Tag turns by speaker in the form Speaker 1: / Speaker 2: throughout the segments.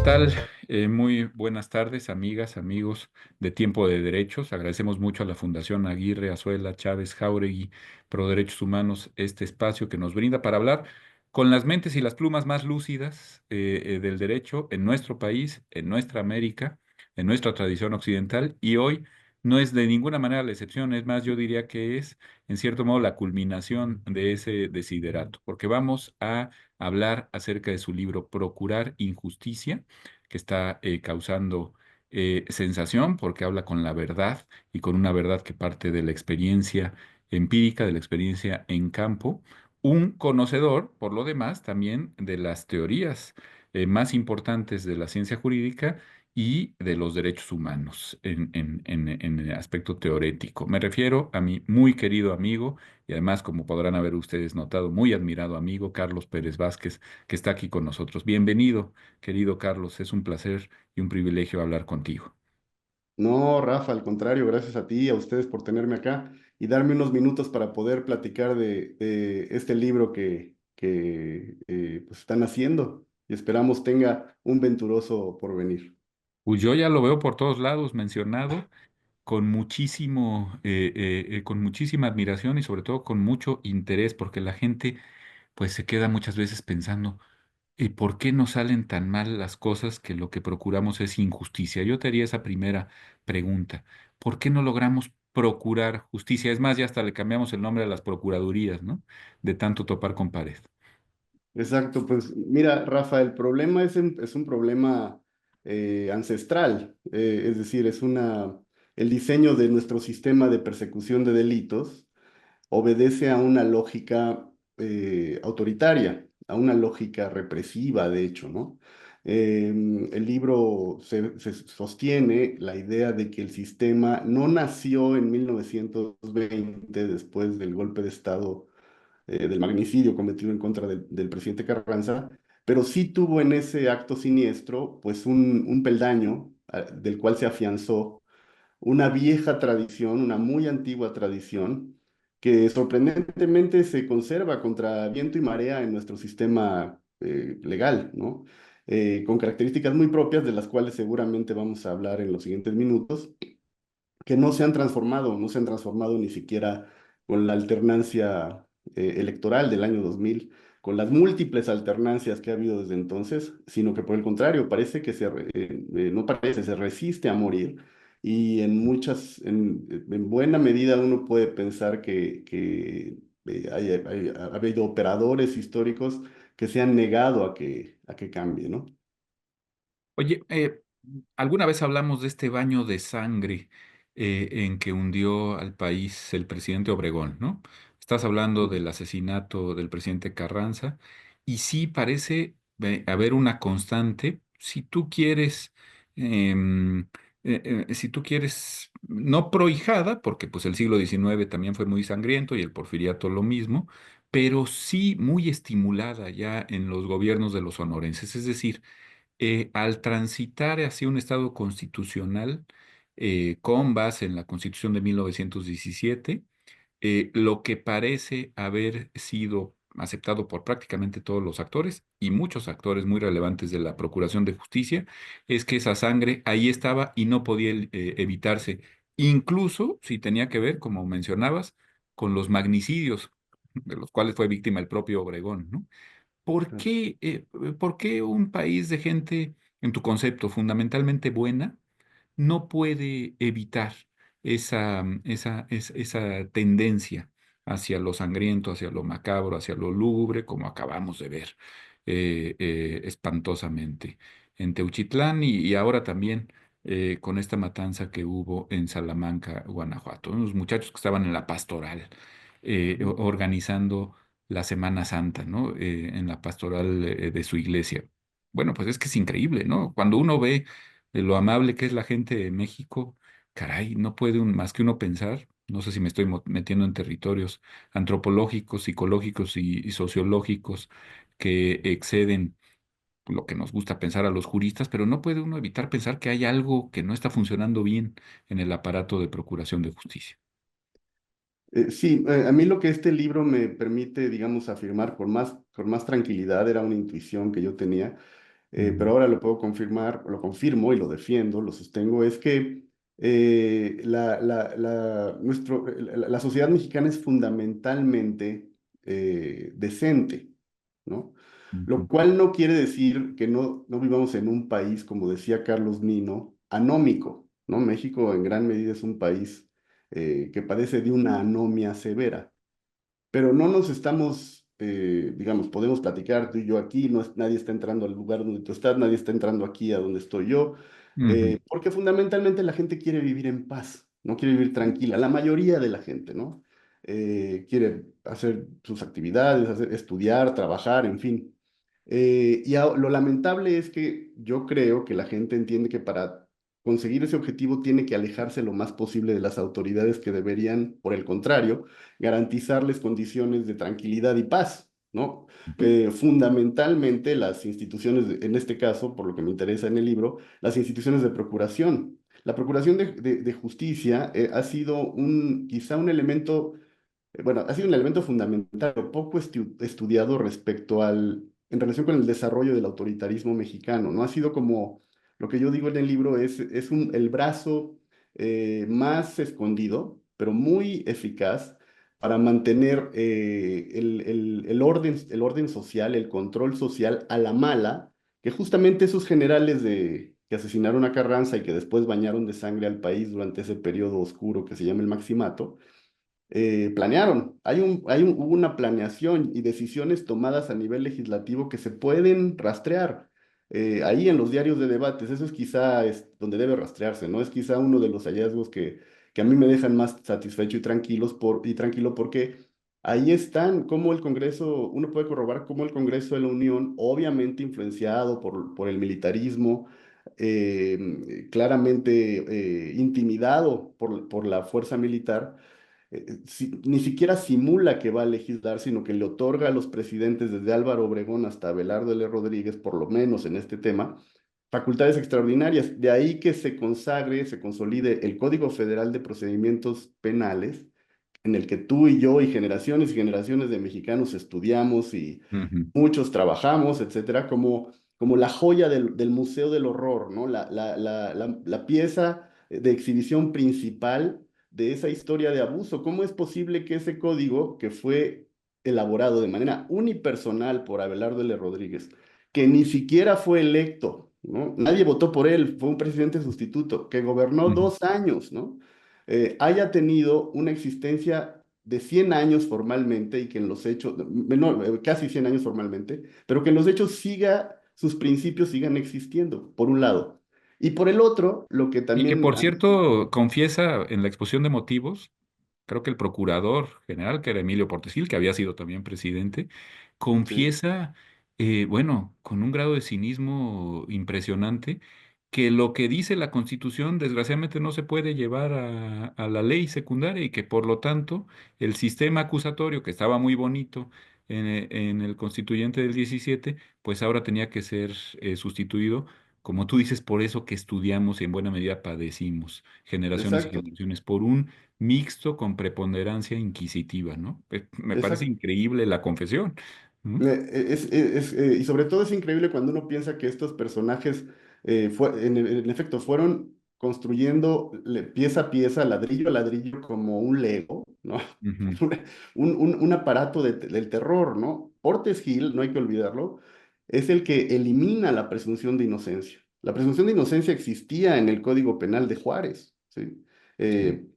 Speaker 1: tal? Muy buenas tardes, amigas, amigos de Tiempo de Derechos. Agradecemos mucho a la Fundación Aguirre, Azuela, Chávez, Jauregui, Pro Derechos Humanos, este espacio que nos brinda para hablar con las mentes y las plumas más lúcidas del derecho en nuestro país, en nuestra América, en nuestra tradición occidental. Y hoy no es de ninguna manera la excepción, es más, yo diría que es, en cierto modo, la culminación de ese desiderato, porque vamos a hablar acerca de su libro Procurar Injusticia, que está causando sensación porque habla con la verdad y con una verdad que parte de la experiencia empírica, de la experiencia en campo. Un conocedor, por lo demás, también de las teorías más importantes de la ciencia jurídica y de los derechos humanos en el aspecto teorético. Me refiero a mi muy querido amigo y además, como podrán haber ustedes notado, muy admirado amigo Carlos Pérez Vázquez, que está aquí con nosotros. Bienvenido, querido Carlos, es un placer y un privilegio hablar contigo.
Speaker 2: No, Rafa, al contrario, gracias a ti y a ustedes por tenerme acá y darme unos minutos para poder platicar de este libro que pues, están haciendo y esperamos tenga un venturoso porvenir.
Speaker 1: Pues yo ya lo veo por todos lados mencionado con muchísima admiración y sobre todo con mucho interés, porque la gente pues se queda muchas veces pensando, ¿y por qué nos salen tan mal las cosas que lo que procuramos es injusticia? Yo te haría esa primera pregunta. ¿Por qué no logramos procurar justicia? Es más, ya hasta le cambiamos el nombre a las procuradurías, ¿no? De tanto topar con pared.
Speaker 2: Exacto, pues mira, Rafa, el problema es un problema ancestral, es decir, el diseño de nuestro sistema de persecución de delitos obedece a una lógica autoritaria, a una lógica represiva, de hecho, ¿no? El libro se sostiene la idea de que el sistema no nació en 1920 después del golpe de Estado, del magnicidio cometido en contra del presidente Carranza, pero sí tuvo en ese acto siniestro, pues un peldaño del cual se afianzó una vieja tradición, una muy antigua tradición, que sorprendentemente se conserva contra viento y marea en nuestro sistema legal, ¿no? Con características muy propias de las cuales seguramente vamos a hablar en los siguientes minutos, que no se han transformado ni siquiera con la alternancia electoral del año 2000, con las múltiples alternancias que ha habido desde entonces, sino que por el contrario, parece que no parece, se resiste a morir. Y en buena medida uno puede pensar ha habido operadores históricos que se han negado a que cambie, ¿no?
Speaker 1: Oye, alguna vez hablamos de este baño de sangre en que hundió al país el presidente Obregón, ¿no? Estás hablando del asesinato del presidente Carranza y sí parece haber una constante. Si tú quieres, no prohijada, porque pues el siglo XIX también fue muy sangriento y el porfiriato lo mismo, pero sí muy estimulada ya en los gobiernos de los sonorenses, es decir, al transitar hacia un Estado constitucional con base en la Constitución de 1917, lo que parece haber sido aceptado por prácticamente todos los actores y muchos actores muy relevantes de la Procuración de Justicia, es que esa sangre ahí estaba y no podía evitarse, incluso si tenía que ver, como mencionabas, con los magnicidios, de los cuales fue víctima el propio Obregón, ¿no? ¿Por qué un país de gente, en tu concepto, fundamentalmente buena, no puede evitar esa tendencia hacia lo sangriento, hacia lo macabro, hacia lo lúgubre, como acabamos de ver espantosamente en Teuchitlán y ahora también con esta matanza que hubo en Salamanca, Guanajuato? Unos muchachos que estaban en la pastoral organizando la Semana Santa, ¿no? En la pastoral de su iglesia. Bueno, pues es que es increíble, ¿no? Cuando uno ve de lo amable que es la gente de México, caray, no puede más que uno pensar, no sé si me estoy metiendo en territorios antropológicos, psicológicos y sociológicos que exceden lo que nos gusta pensar a los juristas, pero no puede uno evitar pensar que hay algo que no está funcionando bien en el aparato de procuración de justicia.
Speaker 2: Sí, a mí lo que este libro me permite, digamos, afirmar con más tranquilidad, era una intuición que yo tenía, pero
Speaker 1: ujú,
Speaker 2: ahora lo puedo confirmar, lo confirmo y lo defiendo, lo sostengo, es que la sociedad mexicana es fundamentalmente decente, ¿no? Lo
Speaker 1: ujú,
Speaker 2: cual no quiere decir que no vivamos en un país, como decía Carlos Nino, anómico, ¿no? México en gran medida es un país que padece de una anomia severa, pero no nos estamos, digamos, podemos platicar tú y yo aquí, nadie está entrando al lugar donde tú estás, nadie está entrando aquí a donde estoy yo,
Speaker 1: ujú,
Speaker 2: porque fundamentalmente la gente quiere vivir en paz, no quiere vivir tranquila, la mayoría de la gente, ¿no? Quiere hacer sus actividades, estudiar, trabajar, en fin. Lo lamentable es que yo creo que la gente entiende que para conseguir ese objetivo tiene que alejarse lo más posible de las autoridades que deberían, por el contrario, garantizarles condiciones de tranquilidad y paz, ¿no? Fundamentalmente las instituciones, en este caso, por lo que me interesa en el libro, las instituciones de procuración. La procuración de justicia ha sido quizá un elemento bueno, ha sido un elemento fundamental, pero poco estudiado respecto en relación con el desarrollo del autoritarismo mexicano, ¿no? Ha sido como, lo que yo digo en el libro es el brazo más escondido, pero muy eficaz para mantener el orden social, el control social a la mala, que justamente esos generales que asesinaron a Carranza y que después bañaron de sangre al país durante ese periodo oscuro que se llama el Maximato, planearon. Hubo una planeación y decisiones tomadas a nivel legislativo que se pueden rastrear. Ahí en los diarios de debates, eso es quizá donde debe rastrearse, ¿no? Es quizá uno de los hallazgos que a mí me dejan más satisfecho y tranquilo porque ahí están cómo el Congreso, uno puede corroborar cómo el Congreso de la Unión, obviamente influenciado por el militarismo, claramente intimidado por la fuerza militar, ni siquiera simula que va a legislar, sino que le otorga a los presidentes desde Álvaro Obregón hasta Abelardo L. Rodríguez, por lo menos en este tema, facultades extraordinarias. De ahí que se consagre, se consolide el Código Federal de Procedimientos Penales, en el que tú y yo y generaciones de mexicanos estudiamos y
Speaker 1: ujú,
Speaker 2: muchos trabajamos, etcétera, como la joya del Museo del Horror, ¿no? La pieza de exhibición principal de esa historia de abuso. ¿Cómo es posible que ese código, que fue elaborado de manera unipersonal por Abelardo L. Rodríguez, que ni siquiera fue electo, ¿no? Nadie votó por él, fue un presidente sustituto, que gobernó
Speaker 1: ujú.
Speaker 2: 2 años, ¿no? Haya tenido una existencia de 100 años formalmente y que en los hechos, no, casi 100 años formalmente, pero que en los hechos sus principios sigan existiendo, por un lado. Y por el otro, lo que
Speaker 1: Y que,
Speaker 2: también...
Speaker 1: por cierto, confiesa en la exposición de motivos, creo que el procurador general, que era Emilio Portesil, que había sido también presidente,
Speaker 2: Sí,
Speaker 1: confiesa, bueno, con un grado de cinismo impresionante, que lo que dice la Constitución desgraciadamente no se puede llevar a la ley secundaria y que por lo tanto el sistema acusatorio, que estaba muy bonito en el constituyente del 17, pues ahora tenía que ser sustituido, como tú dices, por eso que estudiamos y en buena medida padecimos generaciones y
Speaker 2: exacto,
Speaker 1: generaciones, por un mixto con preponderancia inquisitiva, ¿no? Me parece
Speaker 2: exacto.
Speaker 1: increíble la confesión. ¿No?
Speaker 2: Y sobre todo es increíble cuando uno piensa que estos personajes, en efecto, fueron construyendo pieza a pieza, ladrillo a ladrillo, como un Lego, ¿no?
Speaker 1: Ujú,
Speaker 2: Un aparato del terror, ¿no? Portes Gil, no hay que olvidarlo, es el que elimina la presunción de inocencia. La presunción de inocencia existía en el Código Penal de Juárez, ¿sí?
Speaker 1: sí.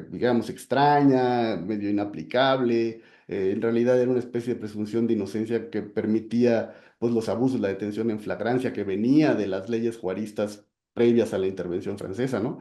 Speaker 2: Digamos, extraña, medio inaplicable, en realidad era una especie de presunción de inocencia que permitía pues, los abusos, la detención en flagrancia que venía de las leyes juaristas previas a la intervención francesa, ¿no?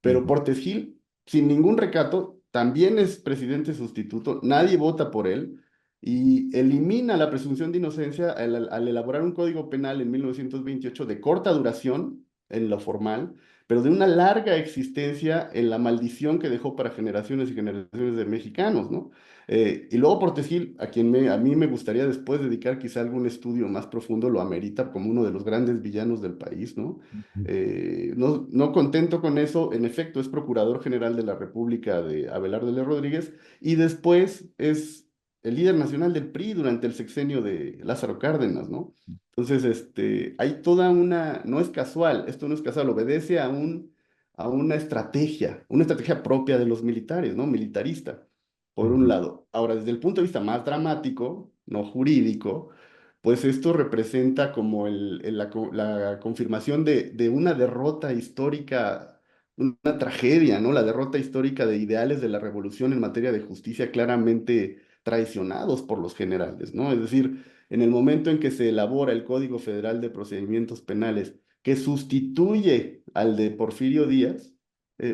Speaker 2: Pero
Speaker 1: Ujú,
Speaker 2: Portes Gil, sin ningún recato, también es presidente sustituto, nadie vota por él y elimina la presunción de inocencia al elaborar un código penal en 1928 de corta duración en lo formal, pero de una larga existencia en la maldición que dejó para generaciones y generaciones de mexicanos, ¿no? Y luego Portes Gil, a mí me gustaría después dedicar quizá algún estudio más profundo, lo amerita como uno de los grandes villanos del país, ¿no?
Speaker 1: ujú,
Speaker 2: No contento con eso, en efecto, es Procurador General de la República de Abelardo L. Rodríguez y después es el líder nacional del PRI durante el sexenio de Lázaro Cárdenas, ¿no? Entonces, hay toda no es casual, esto no es casual, obedece a una estrategia propia de los militares, ¿no? Militarista, por un
Speaker 1: Ujú.
Speaker 2: lado. Ahora, desde el punto de vista más dramático, no jurídico, pues esto representa como la confirmación de una derrota histórica, una tragedia, ¿no? La derrota histórica de ideales de la revolución en materia de justicia claramente traicionados por los generales, ¿no? Es decir, en el momento en que se elabora el Código Federal de Procedimientos Penales, que sustituye al de Porfirio Díaz,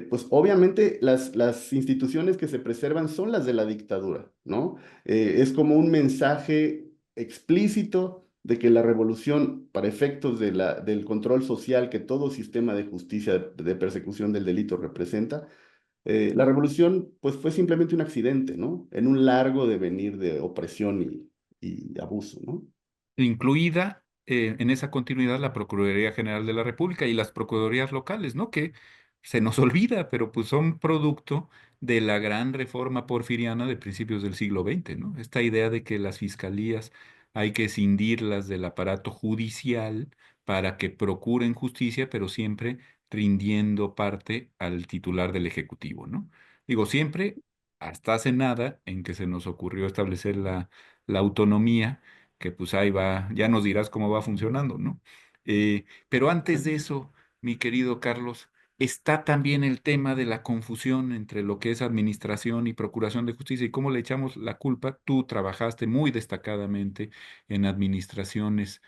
Speaker 2: pues obviamente las instituciones que se preservan son las de la dictadura, ¿no? Es como un mensaje explícito de que la revolución, para efectos del control social que todo sistema de justicia de persecución del delito representa, la revolución pues fue simplemente un accidente, ¿no? En un largo devenir de opresión y abuso, ¿no?
Speaker 1: Incluida en esa continuidad la Procuraduría General de la República y las Procuradurías locales, ¿no? Que se nos olvida, pero pues son producto de la gran reforma porfiriana de principios del siglo XX, ¿no? Esta idea de que las fiscalías hay que escindirlas del aparato judicial para que procuren justicia, pero siempre rindiendo parte al titular del Ejecutivo, ¿no? Digo, siempre, hasta hace nada, en que se nos ocurrió establecer la autonomía, que pues ahí va, ya nos dirás cómo va funcionando, ¿no? Pero antes de eso, mi querido Carlos, está también el tema de la confusión entre lo que es administración y procuración de justicia y cómo le echamos la culpa. Tú trabajaste muy destacadamente en administraciones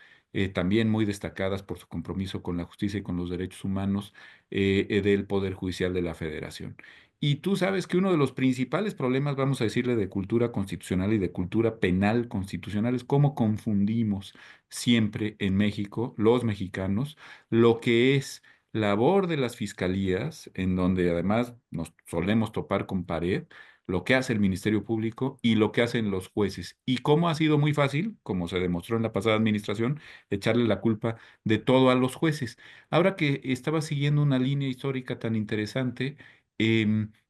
Speaker 1: también muy destacadas por su compromiso con la justicia y con los derechos humanos del Poder Judicial de la Federación. Y tú sabes que uno de los principales problemas, vamos a decirle, de cultura constitucional y de cultura penal constitucional es cómo confundimos siempre en México, los mexicanos, lo que es labor de las fiscalías, en donde además nos solemos topar con pared, lo que hace el Ministerio Público y lo que hacen los jueces. Y cómo ha sido muy fácil, como se demostró en la pasada administración, echarle la culpa de todo a los jueces. Ahora que estaba siguiendo una línea histórica tan interesante,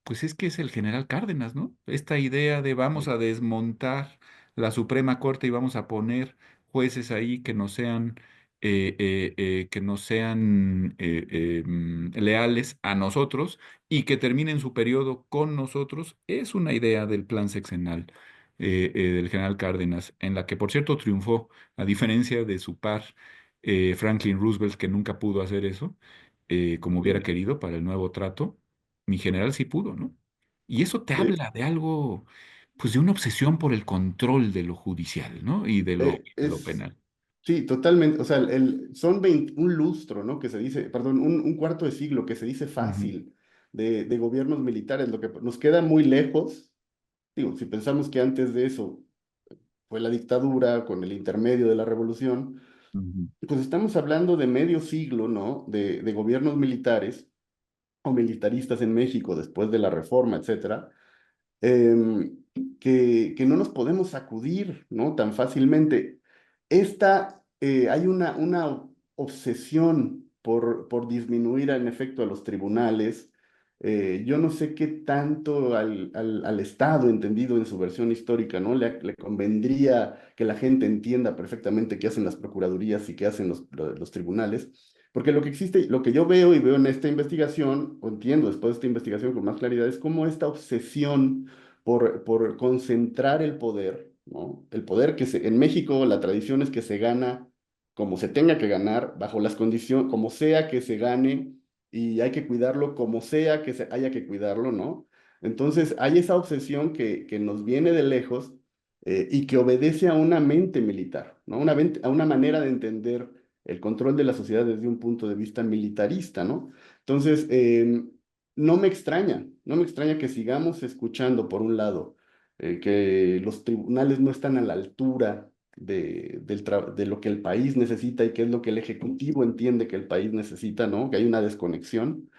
Speaker 1: pues es que es el general Cárdenas, ¿no? Esta idea de vamos a desmontar la Suprema Corte y vamos a poner jueces ahí que no sean leales a nosotros y que terminen su periodo con nosotros, es una idea del plan sexenal del general Cárdenas, en la que por cierto triunfó, a diferencia de su par Franklin Roosevelt, que nunca pudo hacer eso como hubiera querido para el nuevo trato. Mi general sí pudo, ¿no? Y eso te
Speaker 2: Eh,
Speaker 1: habla de algo, pues de una obsesión por el control de lo judicial, ¿no? Y
Speaker 2: eh,
Speaker 1: de lo
Speaker 2: es,
Speaker 1: penal.
Speaker 2: sí, totalmente, o sea, son un lustro, ¿no? Que se dice, perdón, un cuarto de siglo que se dice
Speaker 1: Ujú,
Speaker 2: fácil de gobiernos militares, lo que nos queda muy lejos. Digo, si pensamos que antes de eso fue la dictadura con el intermedio de la revolución,
Speaker 1: ujú,
Speaker 2: pues estamos hablando de medio siglo, ¿no? De gobiernos militares o militaristas en México después de la reforma, etcétera, em, que no nos podemos sacudir, ¿no? Tan fácilmente. Hay una obsesión por disminuir en efecto a los tribunales. Yo no sé qué tanto al Estado, entendido en su versión histórica, ¿no? Le convendría que la gente entienda perfectamente qué hacen las procuradurías y qué hacen los tribunales. Porque lo que existe, lo que yo veo y veo en esta investigación, o entiendo después de esta investigación con más claridad, es cómo esta obsesión por concentrar el poder, ¿no? El poder en México la tradición es que se gana como se tenga que ganar, bajo las condiciones, como sea que se gane, y hay que cuidarlo como sea que haya que cuidarlo, ¿no? Entonces hay esa obsesión que nos viene de lejos y que obedece a una mente militar, ¿no? A una manera de entender el control de la sociedad desde un punto de vista militarista, ¿no? Entonces, no me extraña que sigamos escuchando, por un lado, que los tribunales no están a la altura de lo que el país necesita y qué es lo que el Ejecutivo entiende que el país necesita, ¿no? Que hay una desconexión.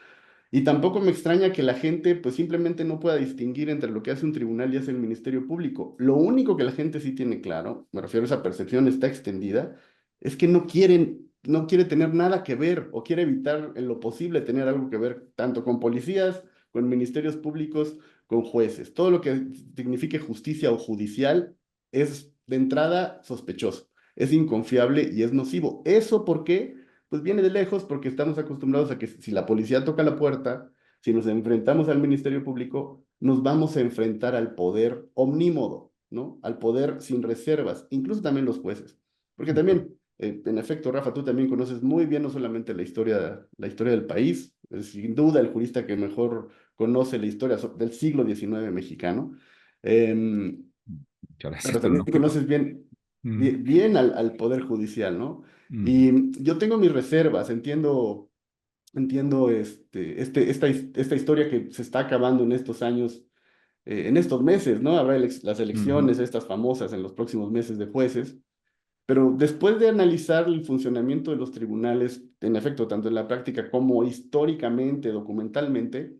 Speaker 2: Y tampoco me extraña que la gente pues simplemente no pueda distinguir entre lo que hace un tribunal y hace el Ministerio Público. Lo único que la gente sí tiene claro, me refiero a esa percepción, está extendida, es que no quiere tener nada que ver o quiere evitar en lo posible tener algo que ver tanto con policías, con ministerios públicos, con jueces. Todo lo que signifique justicia o judicial es de entrada sospechoso, es inconfiable y es nocivo. ¿Eso por qué? Pues viene de lejos porque estamos acostumbrados a que si la policía toca la puerta, si nos enfrentamos al Ministerio Público, nos vamos a enfrentar al poder omnímodo, ¿no? Al poder sin reservas, incluso también los jueces. Porque también, en efecto, Rafa, tú también conoces muy bien no solamente la historia del país, es sin duda el jurista que mejor conoce la historia del siglo XIX mexicano, em,
Speaker 1: Muchas
Speaker 2: pero
Speaker 1: gracias, pero
Speaker 2: también
Speaker 1: no quiero.
Speaker 2: conoces bien,
Speaker 1: Mm,
Speaker 2: bien al Poder Judicial, ¿no?
Speaker 1: mm,
Speaker 2: Y yo tengo mis reservas, entiendo esta historia que se está acabando en estos años, en estos meses, ¿no? Habrá las
Speaker 1: ujú,
Speaker 2: elecciones, estas famosas en los próximos meses de jueces, pero después de analizar el funcionamiento de los tribunales, en efecto, tanto en la práctica como históricamente, documentalmente,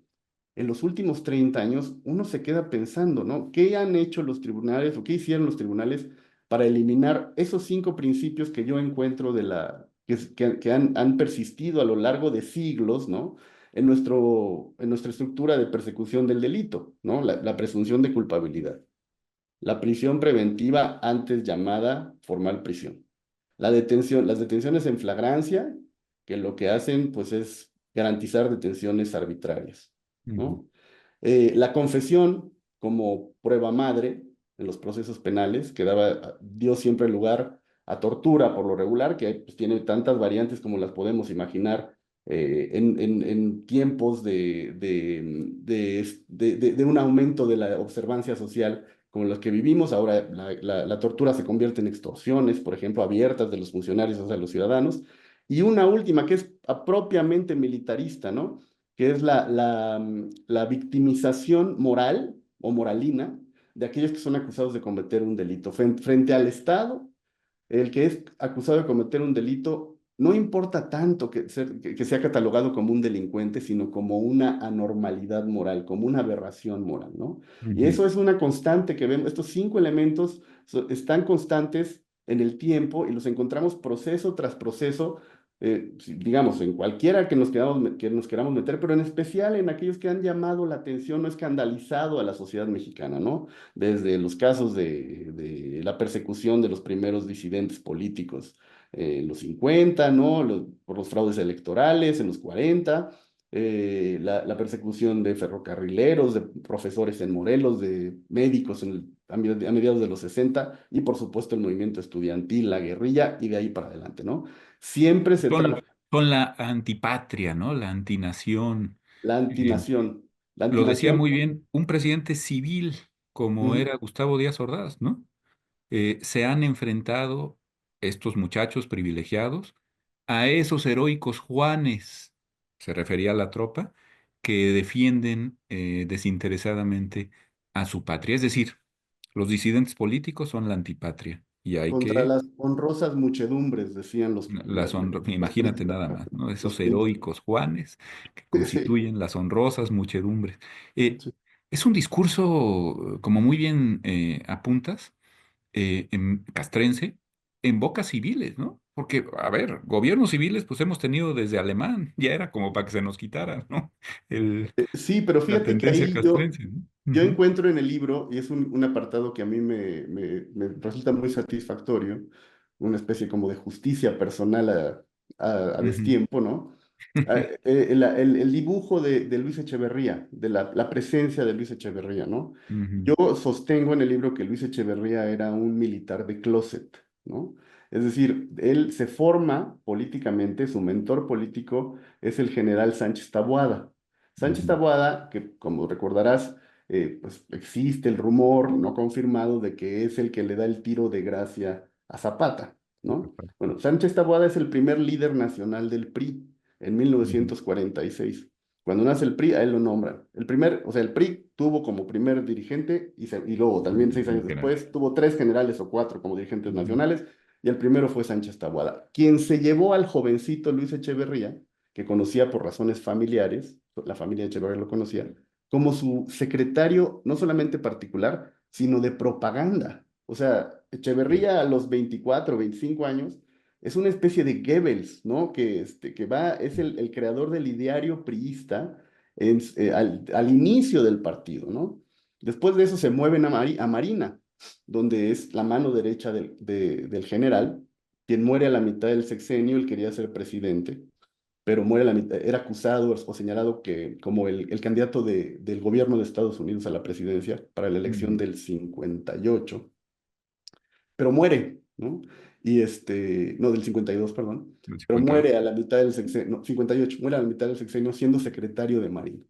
Speaker 2: en los últimos 30 años, uno se queda pensando, ¿no? ¿Qué han hecho los tribunales o qué hicieron los tribunales para eliminar esos 5 principios que yo encuentro que han persistido a lo largo de siglos, ¿no? En nuestra estructura de persecución del delito, ¿no? La presunción de culpabilidad. La prisión preventiva, antes llamada formal prisión. Las detenciones en flagrancia, que lo que hacen, pues, es garantizar detenciones arbitrarias,
Speaker 1: ujú,
Speaker 2: ¿no? La confesión como prueba madre en los procesos penales, dio siempre lugar a tortura por lo regular, que pues, tiene tantas variantes como las podemos imaginar en tiempos de un aumento de la observancia social como los que vivimos. Ahora la tortura se convierte en extorsiones, por ejemplo, abiertas de los funcionarios hacia los ciudadanos. Y una última que es propiamente militarista, ¿no? Que es la victimización moral o moralina de aquellos que son acusados de cometer un delito. Frente al Estado, el que es acusado de cometer un delito, no importa tanto que sea catalogado como un delincuente, sino como una anormalidad moral, como una aberración moral, ¿no? Y
Speaker 1: ujú.
Speaker 2: eso es una constante que vemos. Estos 5 elementos están constantes en el tiempo y los encontramos proceso tras proceso, digamos, en cualquiera que nos queramos meter, pero en especial en aquellos que han llamado la atención o escandalizado a la sociedad mexicana, ¿no? Desde los casos de la persecución de los primeros disidentes políticos en los 50, ¿no? Por los fraudes electorales en los 40, la persecución de ferrocarrileros, de profesores en Morelos, de médicos a mediados de los 60 y por supuesto el movimiento estudiantil, la guerrilla y de ahí para adelante, ¿no? Siempre se
Speaker 1: Son,
Speaker 2: trata
Speaker 1: son la antipatria, ¿no? La antinación.
Speaker 2: la
Speaker 1: Eh,
Speaker 2: antinación, la
Speaker 1: lo decía
Speaker 2: antinación.
Speaker 1: muy bien un presidente civil como
Speaker 2: Ujú.
Speaker 1: era Gustavo Díaz Ordaz, ¿no? Se han enfrentado estos muchachos privilegiados a esos heroicos Juanes, se refería a la tropa, que defienden desinteresadamente a su patria. Es decir, los disidentes políticos son la antipatria y hay
Speaker 2: Contra
Speaker 1: que
Speaker 2: las honrosas muchedumbres, decían
Speaker 1: imagínate nada más, ¿no?
Speaker 2: los
Speaker 1: Esos
Speaker 2: pintos.
Speaker 1: heroicos Juanes que
Speaker 2: Sí,
Speaker 1: constituyen las honrosas muchedumbres. Eh,
Speaker 2: sí.
Speaker 1: es un discurso, como muy bien apuntas, castrense, en bocas civiles, ¿no? Porque, a ver, gobiernos civiles, pues hemos tenido desde Alemán, ya era como para que se nos quitaran, ¿no? El,
Speaker 2: Sí, pero
Speaker 1: la
Speaker 2: fíjate que
Speaker 1: tendencia
Speaker 2: ahí
Speaker 1: castrense, ¿no?
Speaker 2: yo
Speaker 1: Ujú,
Speaker 2: encuentro en el libro, y es un apartado que a mí me resulta muy satisfactorio, una especie como de justicia personal a
Speaker 1: ujú,
Speaker 2: destiempo, ¿no? El dibujo de Luis Echeverría, de la presencia de Luis Echeverría, ¿no?
Speaker 1: ujú,
Speaker 2: Yo sostengo en el libro que Luis Echeverría era un militar de closet, ¿no? Es decir, él se forma políticamente, su mentor político es el general Sánchez Taboada. Sánchez
Speaker 1: ujú.
Speaker 2: Taboada, que como recordarás, pues existe el rumor no confirmado de que es el que le da el tiro de gracia a Zapata, ¿no? Bueno, Sánchez Taboada es el primer líder nacional del PRI en
Speaker 1: Ujú,
Speaker 2: 1946. Cuando nace el PRI, a él lo nombran. O sea, el PRI tuvo como primer dirigente y luego también 6 años
Speaker 1: general.
Speaker 2: después tuvo 3 generales o 4 como dirigentes
Speaker 1: Ujú,
Speaker 2: nacionales y el primero fue Sánchez Taboada, quien se llevó al jovencito Luis Echeverría, que conocía por razones familiares, la familia de Echeverría lo conocía, como su secretario no solamente particular, sino de propaganda. O sea,
Speaker 1: sí,
Speaker 2: Echeverría a los 24 o 25 años es una especie de Goebbels, ¿no? Es el creador del ideario priista al inicio del partido, ¿no? Después de eso se mueven a Marina. donde es la mano derecha del general, quien muere a la mitad del sexenio, él quería ser presidente, pero muere a la mitad, era acusado o señalado que, como el candidato del gobierno de Estados Unidos a la presidencia para la elección
Speaker 1: Ujú.
Speaker 2: del 58, pero muere, ¿no? No, del 52, perdón,
Speaker 1: El
Speaker 2: pero
Speaker 1: 52.
Speaker 2: muere a la mitad del sexenio, no, 58, muere a la mitad del sexenio siendo secretario de Marina.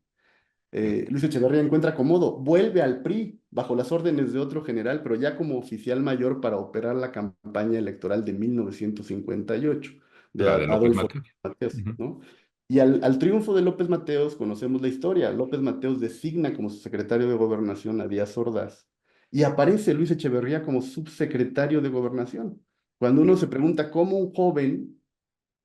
Speaker 2: Luis Echeverría encuentra acomodo, vuelve al PRI bajo las órdenes de otro general, pero ya como oficial mayor para operar la campaña electoral de 1958 de
Speaker 1: La de López
Speaker 2: Adolfo
Speaker 1: Mateos.
Speaker 2: Mateos,
Speaker 1: Ujú.
Speaker 2: ¿no? Y al triunfo de López Mateos conocemos la historia. López Mateos designa como su secretario de Gobernación a Díaz Ordaz y aparece Luis Echeverría como subsecretario de Gobernación. Cuando uno se pregunta cómo un joven,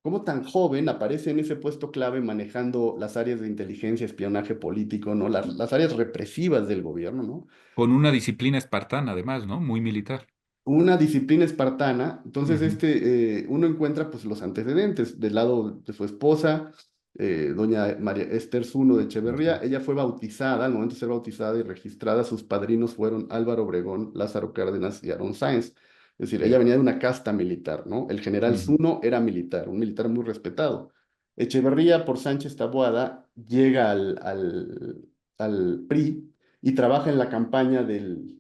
Speaker 2: cómo tan joven aparece en ese puesto clave manejando las áreas de inteligencia, espionaje político, ¿no? Las áreas represivas del gobierno, ¿no?
Speaker 1: Con una disciplina espartana, además, ¿no? Muy militar.
Speaker 2: Una disciplina espartana. Entonces,
Speaker 1: Ujú.
Speaker 2: uno encuentra pues los antecedentes del lado de su esposa, doña María Esther Zuno de Echeverría. Ella fue bautizada, al momento de ser bautizada y registrada, sus padrinos fueron Álvaro Obregón, Lázaro Cárdenas y Aarón Sáenz. Es decir, ella
Speaker 1: Sí.
Speaker 2: venía de una casta militar, ¿no? El general
Speaker 1: Ujú.
Speaker 2: Zuno era militar, un militar muy respetado. Echeverría, por Sánchez Taboada, llega al PRI y trabaja en la campaña del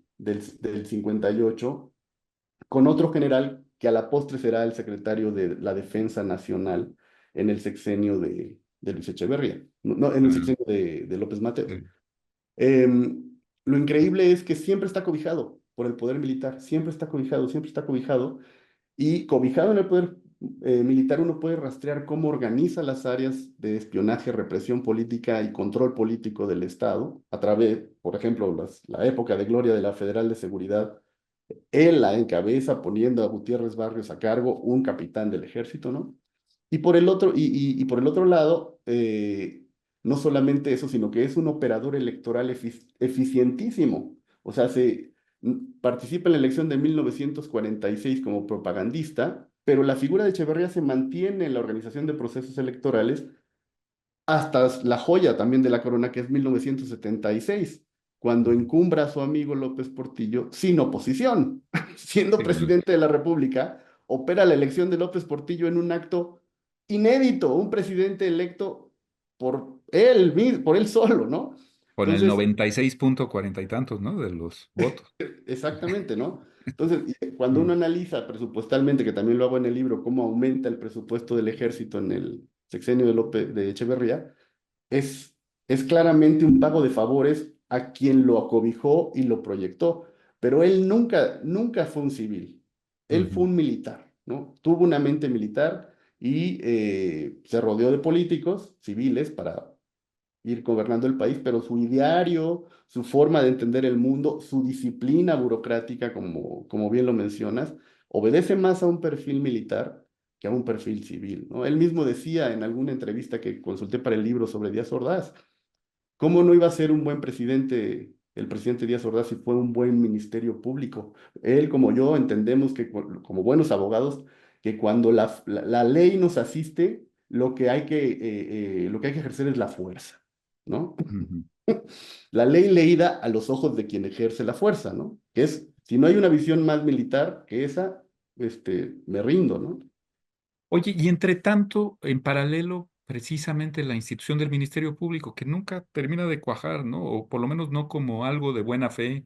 Speaker 2: 58 con otro general que a la postre será el secretario de la Defensa Nacional en el sexenio de Luis Echeverría, no, no, en el
Speaker 1: Ah,
Speaker 2: sexenio de López Mateos.
Speaker 1: sí.
Speaker 2: Lo increíble es que siempre está cobijado por el poder militar, siempre está cobijado, y cobijado en el poder militar uno puede rastrear cómo organiza las áreas de espionaje, represión política y control político del Estado a través, por ejemplo, la época de gloria de la Federal de Seguridad. Él la encabeza poniendo a Gutiérrez Barrios a cargo, un capitán del ejército, ¿no? Y por el otro lado, no solamente eso, sino que es un operador electoral eficientísimo. O sea, participa en la elección de 1946 como propagandista, pero la figura de Echeverría se mantiene en la organización de procesos electorales hasta la joya también de la corona, que es 1976, cuando
Speaker 1: Ujú.
Speaker 2: encumbra a su amigo López Portillo sin oposición, siendo
Speaker 1: Sí, no.
Speaker 2: presidente de la República, opera la elección de López Portillo en un acto inédito, un presidente electo por él solo, ¿no?
Speaker 1: Con el
Speaker 2: Entonces,
Speaker 1: 96,40 y tantos, ¿no? De los votos.
Speaker 2: exactamente, ¿no? Entonces, cuando uno
Speaker 1: Mm.
Speaker 2: analiza presupuestalmente, que también lo hago en el libro, cómo aumenta el presupuesto del ejército en el sexenio de Echeverría, es, es claramente un pago de favores a quien lo acobijó y lo proyectó, pero él nunca fue un civil, él fue
Speaker 1: Ujú.
Speaker 2: un militar, ¿no? Tuvo una mente militar y se rodeó de políticos civiles para ir gobernando el país, pero su ideario, su forma de entender el mundo, su disciplina burocrática, como bien lo mencionas, obedece más a un perfil militar que a un perfil civil, ¿no? Él mismo decía en alguna entrevista que consulté para el libro sobre Díaz Ordaz, ¿cómo no iba a ser un buen presidente el presidente Díaz Ordaz si fue un buen ministerio público? Él como yo entendemos que como buenos abogados, que cuando la ley nos asiste, lo que hay que ejercer es la fuerza, ¿no?
Speaker 1: Ujú.
Speaker 2: La ley leída a los ojos de quien ejerce la fuerza, ¿no? Que es, si no hay una visión más militar que esa, me rindo, ¿no?
Speaker 1: Oye, y entre tanto, en paralelo, precisamente la institución del Ministerio Público, que nunca termina de cuajar, ¿no? O por lo menos no como algo de buena fe,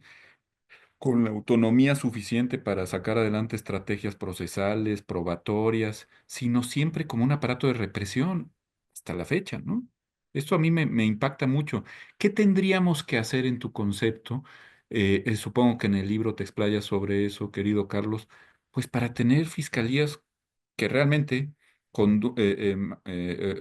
Speaker 1: con la autonomía suficiente para sacar adelante estrategias procesales, probatorias, sino siempre como un aparato de represión hasta la fecha, ¿no? Esto a mí me impacta mucho. ¿Qué tendríamos que hacer en tu concepto? Supongo que en el libro te explayas sobre eso, querido Carlos, pues para tener fiscalías que realmente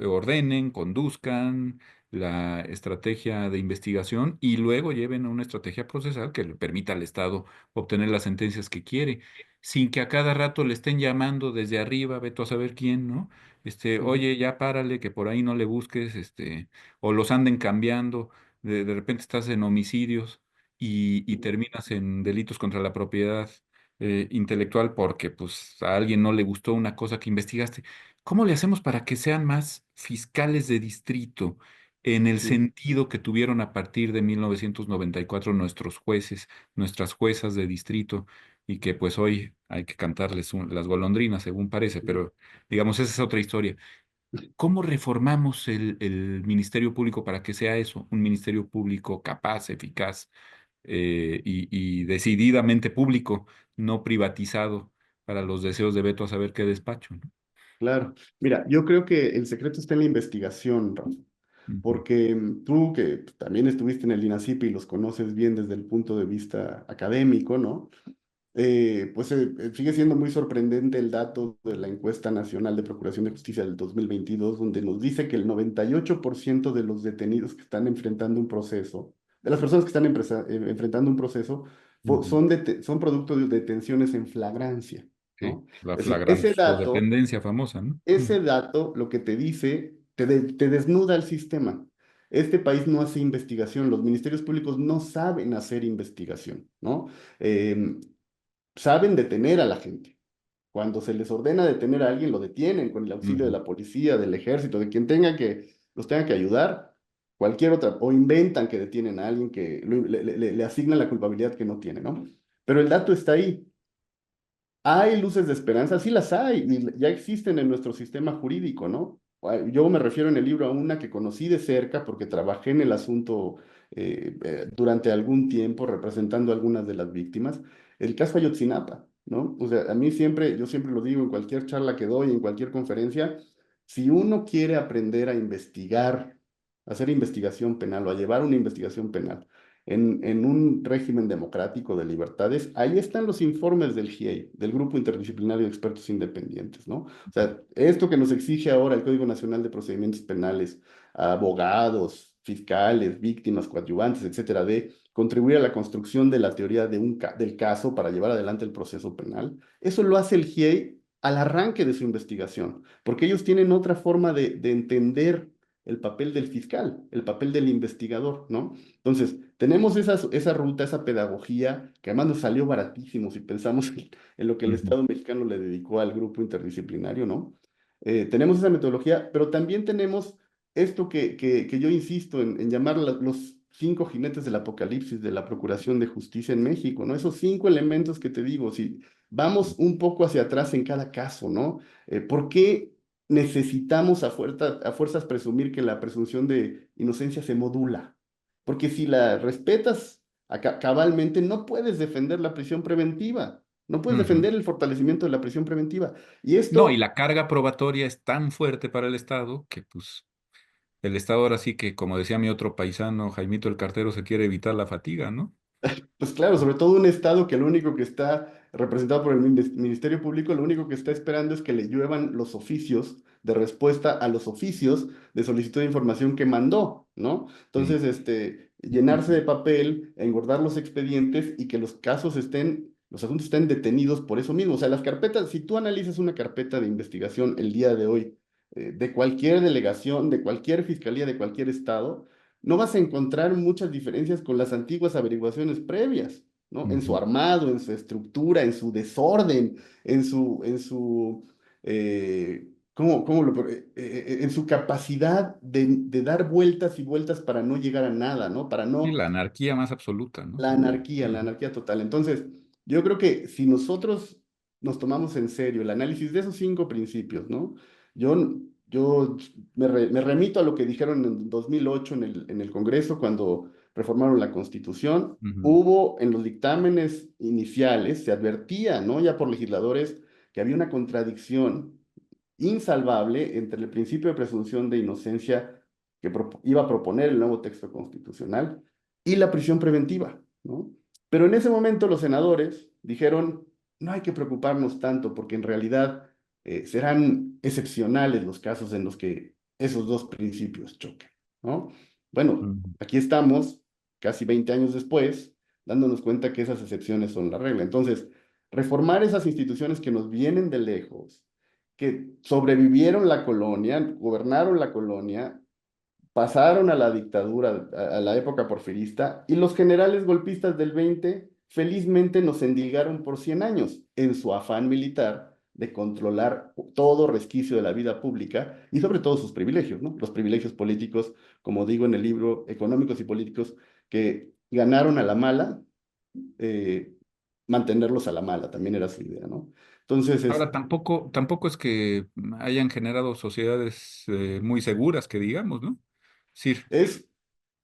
Speaker 1: ordenen, conduzcan la estrategia de investigación y luego lleven a una estrategia procesal que le permita al Estado obtener las sentencias que quiere, sin que a cada rato le estén llamando desde arriba, ve tú a saber quién, ¿no?
Speaker 2: Ujú,
Speaker 1: Oye, ya párale, que por ahí no le busques, o los anden cambiando, de repente estás en homicidios y
Speaker 2: ujú,
Speaker 1: terminas en delitos contra la propiedad intelectual porque pues a alguien no le gustó una cosa que investigaste. ¿Cómo le hacemos para que sean más fiscales de distrito? en el
Speaker 2: sí,
Speaker 1: sentido que tuvieron a partir de 1994 nuestros jueces, nuestras juezas de distrito, y que pues hoy hay que cantarles las golondrinas, según parece, pero digamos, esa es otra historia. ¿Cómo reformamos el Ministerio Público para que sea eso, un Ministerio Público capaz, eficaz y decididamente público, no privatizado para los deseos de Beto a saber qué despacho, ¿no?
Speaker 2: claro. Mira, yo creo que el secreto está en la investigación, Rafa,
Speaker 1: Ujú,
Speaker 2: porque tú que también estuviste en el INACIP y los conoces bien desde el punto de vista académico, ¿no? Sigue siendo muy sorprendente el dato de la encuesta nacional de Procuración de Justicia del 2022, donde nos dice que el 98% de los detenidos que están enfrentando un proceso, de las personas que están enfrentando un proceso,
Speaker 1: ujú.
Speaker 2: son producto de detenciones en flagrancia,
Speaker 1: Sí,
Speaker 2: ¿no?
Speaker 1: la
Speaker 2: Es decir, ese dato,
Speaker 1: codependencia famosa, ¿no?
Speaker 2: ese dato lo que te dice, te desnuda el sistema. Este país no hace investigación, los ministerios públicos no saben hacer investigación, ¿no? Em, Saben detener a la gente. Cuando se les ordena detener a alguien, lo detienen con el auxilio de
Speaker 1: Ujú,
Speaker 2: la policía, del ejército, de quien tenga los tenga que ayudar, cualquier otra, o inventan que detienen a alguien que le asignan la culpabilidad que no tiene, ¿no? Pero el dato está ahí. Hay luces de esperanza, sí las hay, y ya existen en nuestro sistema jurídico, ¿no? Yo me refiero en el libro a una que conocí de cerca porque trabajé en el asunto durante algún tiempo representando a algunas de las víctimas, el caso Ayotzinapa, ¿no? O sea, a mí siempre, yo siempre lo digo en cualquier charla que doy, en cualquier conferencia, si uno quiere aprender a investigar, a hacer investigación penal o a llevar una investigación penal, en un régimen democrático de libertades, ahí están los informes del GIEI, del Grupo Interdisciplinario de Expertos Independientes, ¿no? O sea, esto que nos exige ahora el Código Nacional de Procedimientos Penales, a abogados, fiscales, víctimas, coadyuvantes, etcétera, de contribuir a la construcción de la teoría del caso para llevar adelante el proceso penal, eso lo hace el GIEI al arranque de su investigación, porque ellos tienen otra forma de entender el papel del fiscal, el papel del investigador, ¿no? Entonces, tenemos esa ruta, esa pedagogía, que además nos salió baratísimo si pensamos en lo que el
Speaker 1: ujú.
Speaker 2: Estado mexicano le dedicó al grupo interdisciplinario, ¿no? Tenemos esa metodología, pero también tenemos esto que yo insisto en llamar los 5 jinetes del apocalipsis de la Procuración de Justicia en México, ¿no? Esos 5 elementos que te digo, si vamos un poco hacia atrás en cada caso, ¿no? ¿Por qué necesitamos a fuerzas presumir que la presunción de inocencia se modula? Porque si la respetas cabalmente, no puedes defender la prisión preventiva, no puedes
Speaker 1: Ujú.
Speaker 2: defender el fortalecimiento de la prisión preventiva. Y
Speaker 1: No, y
Speaker 2: esto,
Speaker 1: la carga probatoria es tan fuerte para el Estado que pues el Estado ahora sí que, como decía mi otro paisano, Jaimito el Cartero, se quiere evitar la fatiga, ¿no?
Speaker 2: pues claro, sobre todo un Estado que lo único que está representado por el Ministerio Público, lo único que está esperando es que le lluevan los oficios de respuesta a los oficios de solicitud de información que mandó, ¿no?
Speaker 1: Sí.
Speaker 2: Entonces, llenarse de papel, engordar los expedientes y que los casos los asuntos estén detenidos por eso mismo. O sea, las carpetas, si tú analizas una carpeta de investigación el día de hoy, de cualquier delegación, de cualquier fiscalía, de cualquier estado, no vas a encontrar muchas diferencias con las antiguas averiguaciones previas, ¿no? En su
Speaker 1: Ujú.
Speaker 2: armado, en su estructura, en su desorden, en su capacidad de dar vueltas y vueltas para no llegar a nada, ¿no? Para
Speaker 1: Y
Speaker 2: no
Speaker 1: la anarquía más absoluta, ¿no?
Speaker 2: la
Speaker 1: Ujú,
Speaker 2: anarquía total. Entonces, yo creo que si nosotros nos tomamos en serio el análisis de esos 5 principios, ¿no? Yo, yo me remito a lo que dijeron en 2008 en el Congreso cuando reformaron la Constitución.
Speaker 1: ujú,
Speaker 2: Hubo en los dictámenes iniciales, se advertía, ¿no? Ya por legisladores, que había una contradicción insalvable entre el principio de presunción de inocencia que iba a proponer el nuevo texto constitucional y la prisión preventiva, ¿no? Pero en ese momento los senadores dijeron, no hay que preocuparnos tanto porque en realidad serán excepcionales los casos en los que esos dos principios choquen, ¿no? Bueno,
Speaker 1: ujú.
Speaker 2: aquí estamos, casi 20 años después, dándonos cuenta que esas excepciones son la regla. Entonces, reformar esas instituciones que nos vienen de lejos, que sobrevivieron la colonia, gobernaron la colonia, pasaron a la dictadura, a la época porfirista, y los generales golpistas del 20 felizmente nos endilgaron por 100 años en su afán militar de controlar todo resquicio de la vida pública y sobre todo sus privilegios, ¿no? Los privilegios políticos, como digo en el libro, económicos y políticos, que ganaron a la mala, eh, mantenerlos a la mala, también era su idea, ¿no? Entonces,
Speaker 1: Ahora, tampoco es que hayan generado sociedades muy seguras, que digamos, ¿no? Sí.
Speaker 2: es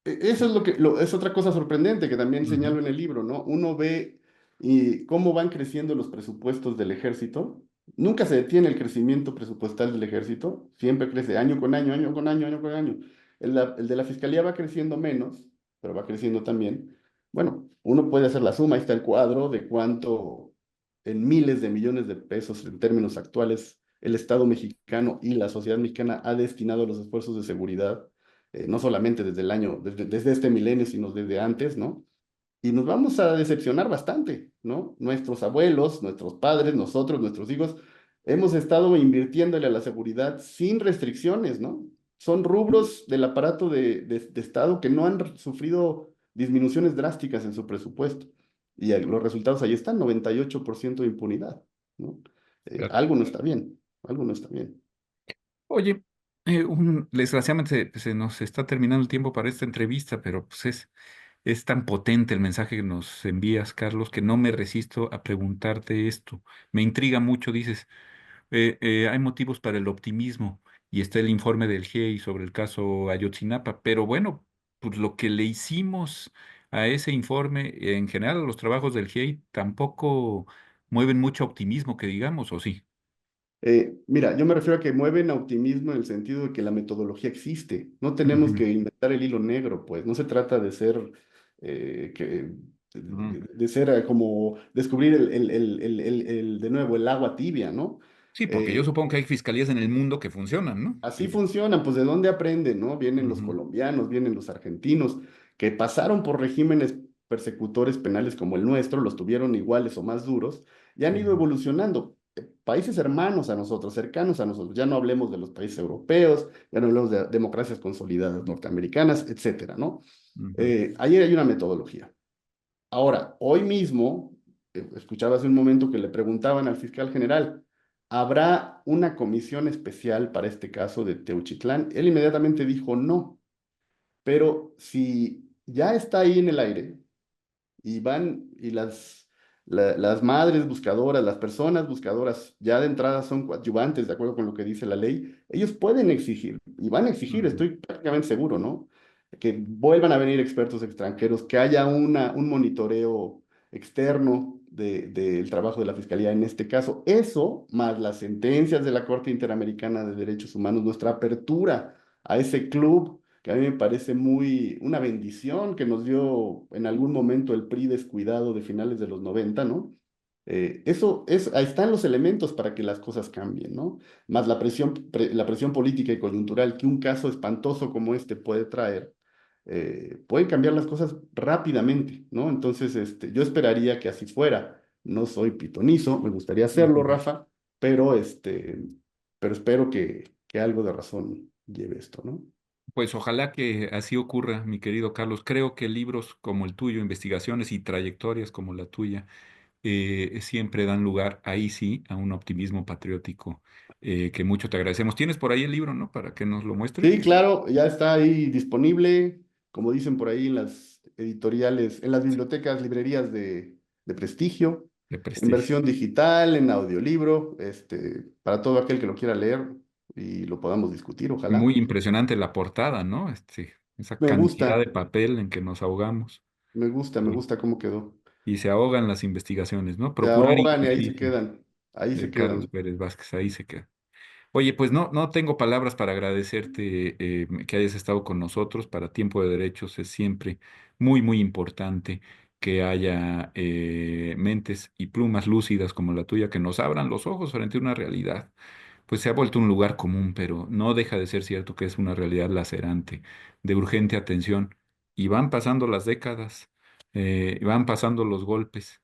Speaker 2: eso es es otra cosa sorprendente que también
Speaker 1: Ujú,
Speaker 2: señalo en el libro, ¿no? Uno ve y cómo van creciendo los presupuestos del ejército. Nunca se detiene el crecimiento presupuestal del ejército, siempre crece año con año, año con año, año con año. El de la fiscalía va creciendo menos, pero va creciendo también. Bueno, uno puede hacer la suma, ahí está el cuadro de cuánto en miles de millones de pesos en términos actuales el Estado mexicano y la sociedad mexicana ha destinado a los esfuerzos de seguridad no solamente desde el año, desde este milenio, sino desde antes, ¿no? Y nos vamos a decepcionar bastante, ¿no? Nuestros abuelos, nuestros padres, nosotros, nuestros hijos, hemos estado invirtiéndole a la seguridad sin restricciones, ¿no? Son rubros del aparato de Estado que no han sufrido disminuciones drásticas en su presupuesto. Y los resultados ahí están, 98% de impunidad, ¿no?
Speaker 1: claro.
Speaker 2: Algo no está bien, algo no está bien.
Speaker 1: Oye, desgraciadamente se nos está terminando el tiempo para esta entrevista, pero pues es tan potente el mensaje que nos envías, Carlos, que no me resisto a preguntarte esto. Me intriga mucho, dices, hay motivos para el optimismo y está el informe del GIEI sobre el caso Ayotzinapa, pero bueno, pues lo que le hicimos a ese informe, en general a los trabajos del GIEI, tampoco mueven mucho optimismo, que digamos, ¿o sí?
Speaker 2: Mira, yo me refiero a que mueven a optimismo en el sentido de que la metodología existe. No tenemos
Speaker 1: Ujú,
Speaker 2: que inventar el hilo negro, pues. No se trata de ser,
Speaker 1: ujú.
Speaker 2: de ser como descubrir de nuevo el agua tibia, ¿no?
Speaker 1: Sí, porque yo
Speaker 2: Eh,
Speaker 1: supongo que hay fiscalías en el mundo que funcionan, ¿no?
Speaker 2: Así
Speaker 1: Que,
Speaker 2: funcionan, pues ¿de dónde aprenden, no? Vienen los
Speaker 1: ujú,
Speaker 2: colombianos, vienen los argentinos, que pasaron por regímenes persecutores penales como el nuestro, los tuvieron iguales o más duros, y han ido
Speaker 1: ujú,
Speaker 2: evolucionando. Países hermanos a nosotros, cercanos a nosotros, ya no hablemos de los países europeos, ya no hablemos de democracias consolidadas norteamericanas, etcétera, ¿no?
Speaker 1: ujú,
Speaker 2: Ahí hay una metodología. Ahora, hoy mismo, escuchaba hace un momento que le preguntaban al fiscal general, ¿habrá una comisión especial para este caso de Teuchitlán? Él inmediatamente dijo no, pero si ya está ahí en el aire, y van y las madres buscadoras, las personas buscadoras, ya de entrada son coadyuvantes, de acuerdo con lo que dice la ley, ellos pueden exigir, y van a exigir,
Speaker 1: ujú.
Speaker 2: estoy prácticamente seguro, ¿no? Que vuelvan a venir expertos extranjeros, que haya un monitoreo externo del trabajo de la Fiscalía en este caso. Eso, más las sentencias de la Corte Interamericana de Derechos Humanos, nuestra apertura a ese club que a mí me parece muy una bendición que nos dio en algún momento el PRI descuidado de finales de los 90, ¿no? Ahí están los elementos para que las cosas cambien, ¿no? Más la presión política y coyuntural que un caso espantoso como este puede traer, pueden cambiar las cosas rápidamente, ¿no? Entonces, yo esperaría que así fuera. No soy pitonizo, me gustaría hacerlo,
Speaker 1: Ujú.
Speaker 2: Rafa, pero espero que algo de razón lleve esto, ¿no?
Speaker 1: Pues ojalá que así ocurra, mi querido Carlos. Creo que libros como el tuyo, investigaciones y trayectorias como la tuya, siempre dan lugar, ahí sí, a un optimismo patriótico que mucho te agradecemos. Tienes por ahí el libro, ¿no? Para que nos lo muestres.
Speaker 2: Sí, claro, ya está ahí disponible, como dicen por ahí en las editoriales, en las bibliotecas, librerías de prestigio,
Speaker 1: De
Speaker 2: en
Speaker 1: prestigio.
Speaker 2: versión digital, en audiolibro, para todo aquel que lo quiera leer y lo podamos discutir, ojalá.
Speaker 1: Muy impresionante la portada, ¿no? Esa
Speaker 2: Me
Speaker 1: cantidad
Speaker 2: gusta,
Speaker 1: de papel en que nos ahogamos
Speaker 2: me
Speaker 1: y,
Speaker 2: gusta cómo quedó.
Speaker 1: y se ahogan las investigaciones, ¿no?
Speaker 2: Se
Speaker 1: Procurar
Speaker 2: ahogan y
Speaker 1: injusticia
Speaker 2: ahí se
Speaker 1: de Carlos
Speaker 2: quedan.
Speaker 1: Pérez Vázquez, ahí se queda. Oye, pues no tengo palabras para agradecerte que hayas estado con nosotros. Para Tiempo de Derechos es siempre muy importante que haya mentes y plumas lúcidas como la tuya que nos abran los ojos frente a una realidad. Pues se ha vuelto un lugar común, pero no deja de ser cierto que es una realidad lacerante, de urgente atención. Y van pasando las décadas, van pasando los golpes,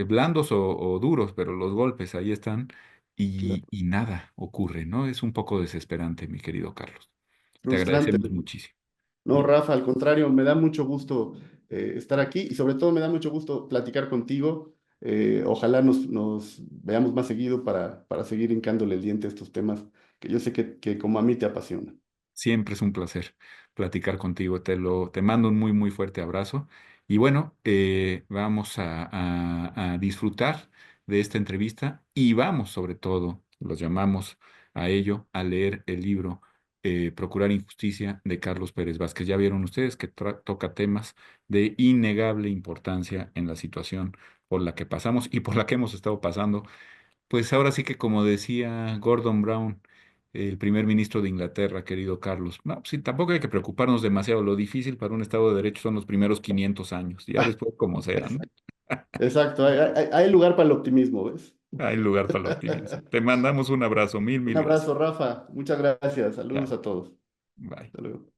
Speaker 1: blandos o duros, pero los golpes ahí están y nada ocurre, ¿no? Es un poco desesperante, mi querido Carlos. Te
Speaker 2: Frustrante.
Speaker 1: agradecemos muchísimo.
Speaker 2: No,
Speaker 1: Y
Speaker 2: Rafa, al contrario, me da mucho gusto estar aquí y sobre todo me da mucho gusto platicar contigo. Ojalá nos veamos más seguido para seguir hincándole el diente a estos temas que yo sé que como a mí te apasionan.
Speaker 1: Siempre es un placer platicar contigo. Te mando un muy, muy fuerte abrazo. Y bueno, vamos a disfrutar de esta entrevista y vamos, sobre todo, los llamamos a ello, a leer el libro Procurar Injusticia de Carlos Pérez Vázquez. Ya vieron ustedes que toca temas de innegable importancia en la situación por la que pasamos y por la que hemos estado pasando, pues ahora sí que como decía Gordon Brown, el primer ministro de Inglaterra, querido Carlos, no, pues sí, tampoco hay que preocuparnos demasiado. Lo difícil para un Estado de Derecho son los primeros 500 años, ya después como sea, ¿no?
Speaker 2: Exacto, hay lugar para el optimismo, ¿ves?
Speaker 1: Hay lugar para el optimismo. Te mandamos un abrazo, mil,
Speaker 2: Un
Speaker 1: mil gracias.
Speaker 2: abrazo, Rafa. Muchas gracias. Saludos
Speaker 1: Chao.
Speaker 2: a todos.
Speaker 1: Bye.
Speaker 2: Hasta luego.